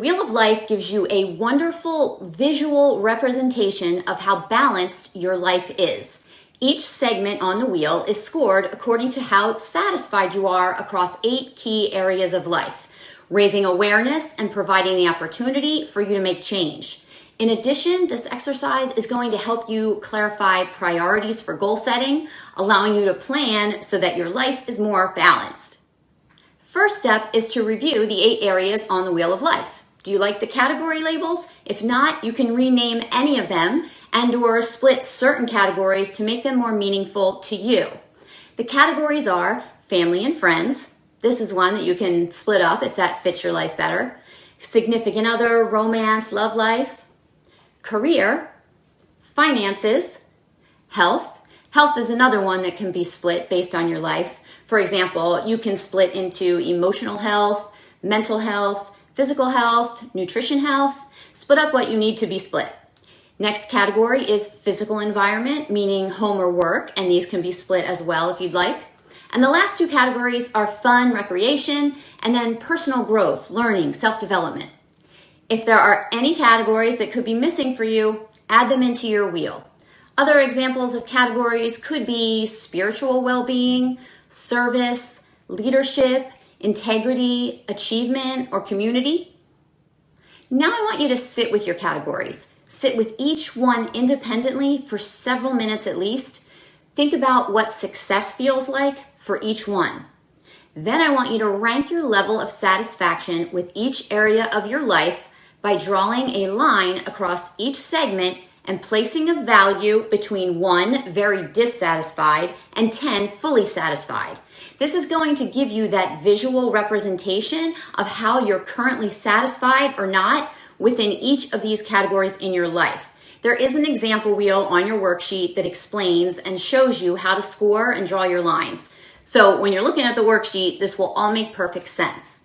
Wheel of Life gives you a wonderful visual representation of how balanced your life is. Each segment on the wheel is scored according to how satisfied you are across 8 key areas of life, raising awareness and providing the opportunity for you to make change. In addition, this exercise is going to help you clarify priorities for goal setting, allowing you to plan so that your life is more balanced. First step is to review the 8 areas on the Wheel of Life. Do you like the category labels? If not, you can rename any of them and/or split certain categories to make them more meaningful to you. The categories are family and friends. This is one that you can split up if that fits your life better. Significant other, romance, love life. Career, finances, health. Health is another one that can be split based on your life. For example, you can split into emotional health, mental health, physical health, nutrition health. Split up what you need to be split. Next category is physical environment, meaning home or work, and these can be split as well if you'd like. And the last 2 categories are fun, recreation, and then personal growth, learning, self-development. If there are any categories that could be missing for you, add them into your wheel. Other examples of categories could be spiritual well-being, service, leadership, integrity, achievement, or community. Now I want you to sit with your categories. Sit with each one independently for several minutes at least. Think about what success feels like for each one. Then I want you to rank your level of satisfaction with each area of your life by drawing a line across each segment and placing a value between 1 very dissatisfied and 10 fully satisfied. This is going to give you that visual representation of how you're currently satisfied or not within each of these categories in your life. There is an example wheel on your worksheet that explains and shows you how to score and draw your lines. So when you're looking at the worksheet, this will all make perfect sense.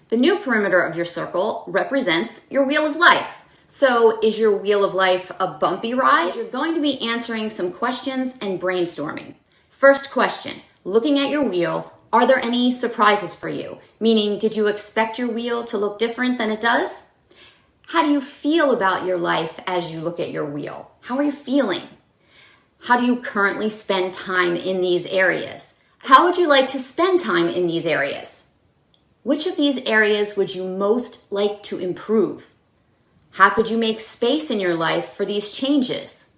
The new perimeter of your circle represents your Wheel of Life. So is your Wheel of Life a bumpy ride? You're going to be answering some questions and brainstorming. First question, looking at your wheel, are there any surprises for you? Meaning, did you expect your wheel to look different than it does? How do you feel about your life as you look at your wheel? How are you feeling? How do you currently spend time in these areas? How would you like to spend time in these areas? Which of these areas would you most like to improve? How could you make space in your life for these changes?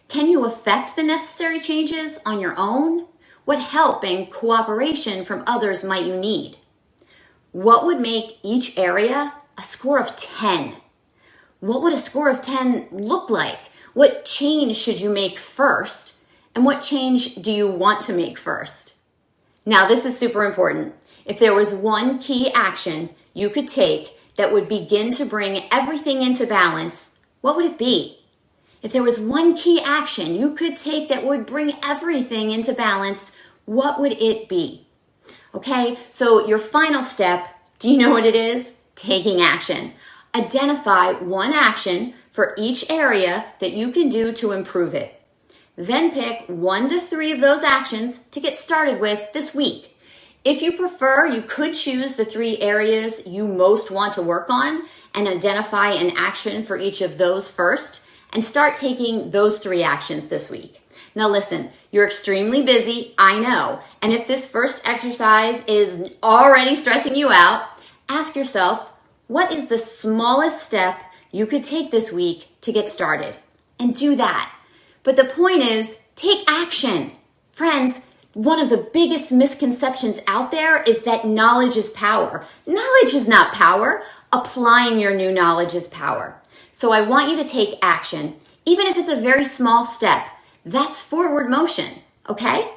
Can you affect the necessary changes on your own? What help and cooperation from others might you need? What would make each area a score of 10? What would a score of 10 look like? What change should you make first? And what change do you want to make first? Now, this is super important. If there was one key action you could take that would begin to bring everything into balance, what would it be? If there was one key action you could take that would bring everything into balance, what would it be? Okay, so your final step, do you know what it is? Taking action. Identify one action for each area that you can do to improve it. Then pick 1 to 3 of those actions to get started with this week. If you prefer, you could choose the 3 areas you most want to work on and identify an action for each of those first and start taking those 3 actions this week. Now listen, you're extremely busy, I know, and if this first exercise is already stressing you out, ask yourself, what is the smallest step you could take this week to get started? And do that. But the point is, take action. Friends, one of the biggest misconceptions out there is that knowledge is power. Knowledge is not power. Applying your new knowledge is power. So I want you to take action, even if it's a very small step. That's forward motion, okay?